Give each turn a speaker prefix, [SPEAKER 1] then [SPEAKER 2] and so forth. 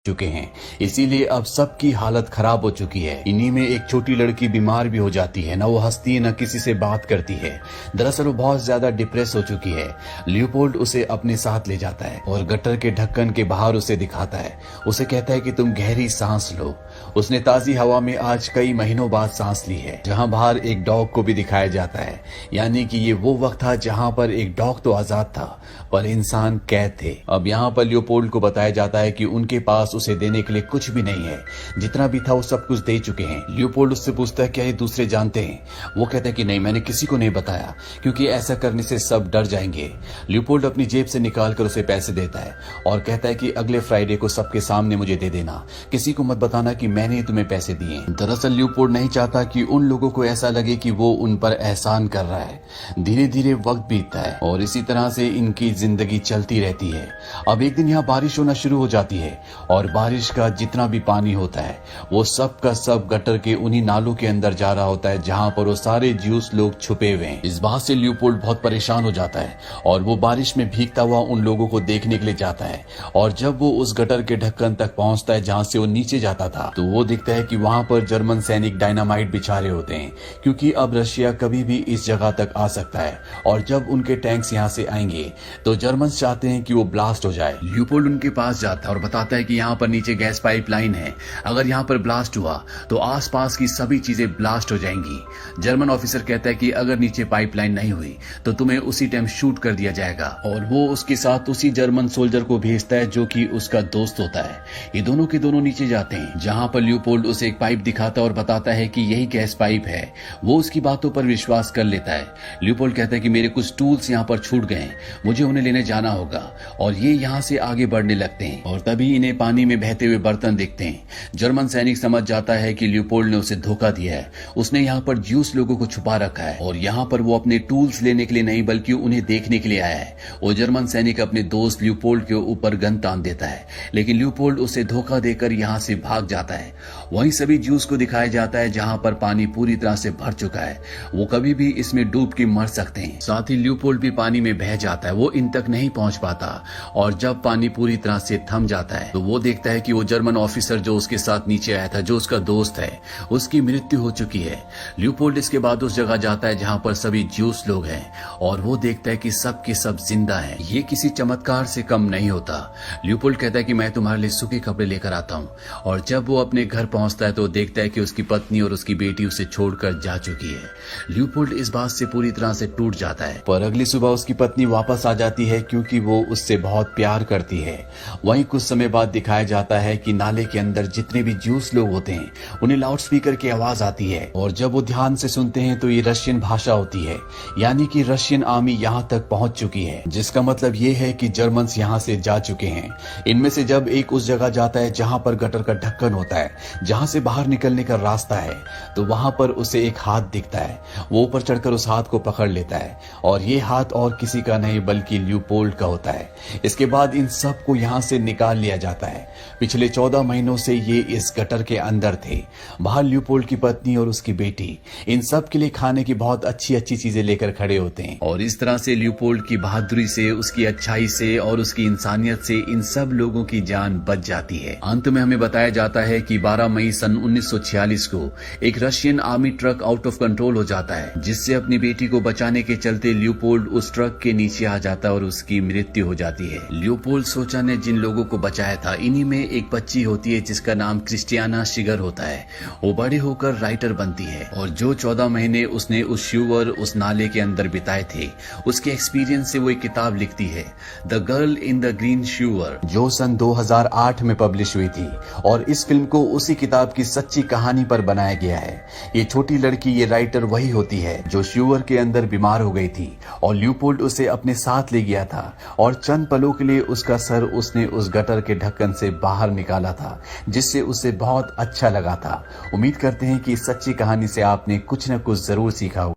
[SPEAKER 1] चुके हैं, इसीलिए अब सबकी हालत खराब हो चुकी है। इन्हीं में एक छोटी लड़की बीमार भी हो जाती है, न वो हंसती है न किसी से बात करती है। दरअसल वो बहुत ज्यादा डिप्रेस हो चुकी है। लियोपोल्ड उसे अपने साथ ले जाता है और गटर के ढक्कन के बाहर उसे दिखाता है। उसे कहता है कि तुम गहरी सांस लो। उसने ताजी हवा में आज कई महीनों बाद सांस ली है। जहाँ बाहर एक डॉग को भी दिखाया जाता है, यानी कि ये वो वक्त था जहाँ पर एक डॉग तो आजाद था पर इंसान कैद थे। अब यहाँ पर लियोपोल्ड को बताया जाता है कि उनके पास उसे देने के लिए कुछ भी नहीं है, जितना भी था वो सब कुछ दे चुके हैं। लियोपोल्ड उससे पूछता है क्या ये दूसरे जानते हैं? वो कहता है कि नहीं, मैंने किसी को नहीं बताया क्योंकि ऐसा करने से सब डर जाएंगे। लियोपोल्ड अपनी जेब से निकालकर उसे पैसे देता है और कहता है कि अगले फ्राइडे को सबके सामने मुझे दे देना, किसी को मत बताना कि मैंने तुम्हें पैसे दिए। दरअसल लियोपोल्ड नहीं चाहता कि उन लोगों को ऐसा लगे कि वो उन पर एहसान कर रहा है। धीरे धीरे वक्त बीतता है और इसी तरह से इनकी जिंदगी चलती रहती है। अब एक दिन यहाँ बारिश होना शुरू हो जाती है और बारिश का जितना भी पानी होता है वो सब का सब गटर के उन्हीं नालों के अंदर जा रहा होता है जहां पर वो सारे ज्यूस लोग छुपे हुए हैं। इस बात से लियोपोल्ड बहुत परेशान हो जाता है और वो बारिश में भीगता हुआ उन लोगों को देखने के लिए जाता है। और जब वो उस गटर के ढक्कन तक पहुंचता है जहां से वो नीचे जाता था, तो वो दिखता है कि वहां पर जर्मन सैनिक डायनामाइट बिछा रहे होते हैं क्योंकि अब रशिया कभी भी इस जगह तक आ सकता है और जब उनके टैंक्स यहाँ से आएंगे तो जर्मन चाहते हैं कि वो ब्लास्ट हो जाए। लियोपोल्ड उनके पास जाता है और बताता है कि यहाँ पर नीचे गैस पाइपलाइन है, अगर यहाँ पर ब्लास्ट हुआ तो आसपास की सभी चीजें ब्लास्ट हो जाएंगी। जर्मन ऑफिसर कहता है कि अगर नीचे पाइपलाइन नहीं हुई तो तुम्हें उसी टाइम शूट कर दिया जाएगा और वो उसके साथ उसी जर्मन सोल्जर को भेजता है जो कि उसका दोस्त होता है। ये दोनों के दोनों नीचे जाते हैं जहां पर लियोपोल्ड उसे एक पाइप दिखाता है और बताता है कि यही गैस पाइप है। वो उसकी बातों पर विश्वास कर लेता है। लियोपोल्ड कहता है कि मेरे कुछ टूल्स यहाँ पर छूट गए, मुझे उन्हें लेने जाना होगा और ये यहाँ से आगे बढ़ने लगते हैं और तभी इन्हें पानी में बहते हुए बर्तन दिखते हैं। जर्मन सैनिक समझ जाता है कि लियोपोल्ड ने उसे धोखा दिया है, उसने यहाँ पर ज्यूस लोगों को छुपा रखा है और यहाँ पर वो अपने टूल्स लेने के लिए नहीं बल्कि उन्हें देखने के लिए आया है। वो जर्मन सैनिक अपने दोस्त लियोपोल्ड के ऊपर गन तान देता है, लेकिन लियोपोल्ड उसे धोखा देकर यहाँ से भाग जाता है। वहीं सभी ज्यूस को दिखाया जाता है जहाँ पर पानी पूरी तरह से भर चुका है, वो कभी भी इसमें डूब के मर सकते हैं। साथ ही लियोपोल्ड भी पानी में बह जाता है, वो इन तक नहीं पहुंच पाता और जब पानी पूरी तरह से थम जाता है तो वो देखता है कि वो जर्मन ऑफिसर जो उसके साथ नीचे आया था, जो उसका दोस्त है, उसकी मृत्यु हो चुकी है। लियोपोल्ड इसके बाद उस जगह जाता है जहां पर सभी ज्यूस लोग हैं और वो देखता है कि सब के सब जिंदा हैं। ये किसी चमत्कार से कम नहीं होता। लियोपोल्ड कहता है कि मैं तुम्हारे लिए सूखे कपड़े लेकर आता हूँ और जब वो अपने घर पहुंचता है तो देखता है कि उसकी पत्नी और उसकी बेटी उसे छोड़कर जा चुकी है। लियोपोल्ड इस बात से पूरी तरह से टूट जाता है, पर अगली सुबह उसकी पत्नी वापस आ जाती है क्योंकि वो उससे बहुत प्यार करती है। वहीं कुछ समय बाद दिखाया जाता है कि नाले के अंदर जितने भी ज्यूस लोग होते हैं उन्हें लाउड स्पीकर की आवाज आती है और जब वो ध्यान से सुनते हैं तो ये रशियन भाषा होती है, यानी कि रशियन आर्मी यहाँ तक पहुंच चुकी है, जिसका मतलब ये है कि जर्मन्स यहाँ से जा चुके हैं। इनमें से जब एक उस जगह जाता है जहाँ पर गटर का ढक्कन होता है, जहाँ से बाहर निकलने का रास्ता है, तो वहां पर उसे एक हाथ दिखता है। वो ऊपर चढ़कर उस हाथ को पकड़ लेता है और ये हाथ और किसी का नहीं बल्कि लियोपोल्ड का होता है। इसके बाद इन सब को यहाँ से निकाल लिया जाता है। पिछले 14 महीनों से ये इस गटर के अंदर थे। बाहर लियोपोल्ड की पत्नी और उसकी बेटी इन सब के लिए खाने की बहुत अच्छी अच्छी चीजें लेकर खड़े होते हैं और इस तरह से लियोपोल्ड की बहादुरी से, उसकी अच्छाई से और उसकी इंसानियत से इन सब लोगों की जान बच जाती है। अंत में हमें बताया जाता है कि 12 मई सन 1946 को एक Russian army truck out of control हो जाता है, जिससे अपनी बेटी को बचाने के चलते लियोपोल्ड उस ट्रक के नीचे आ जाता है और उसकी मृत्यु हो जाती है। लियोपोल्ड सोचा ने जिन लोगों को बचाया था, इन्हीं में एक बच्ची होती है जिसका नाम क्रिस्टियाना शिगर होता है। वो बड़े होकर राइटर बनती है और जो 14 महीने उसने उस श्यूअर, उस नाले के अंदर बिताए थे, उसके एक्सपीरियंस से वो एक किताब लिखती है, the girl in the green sure, जो सन 2008 में पब्लिश हुई थी और इस फिल्म को उसी किताब की सच्ची कहानी पर बनाया गया है। ये छोटी लड़की, ये राइटर वही होती है जो श्यूअर के अंदर बीमार हो गई थी और लियोपोल्ड उसे अपने साथ ले गया था और चंद पलों के लिए उसका सर उसने उस गटर के ढक्कन से बाहर निकाला था, जिससे उसे बहुत अच्छा लगा था। उम्मीद करते हैं कि इस सच्ची कहानी से आपने कुछ न कुछ जरूर सीखा हो।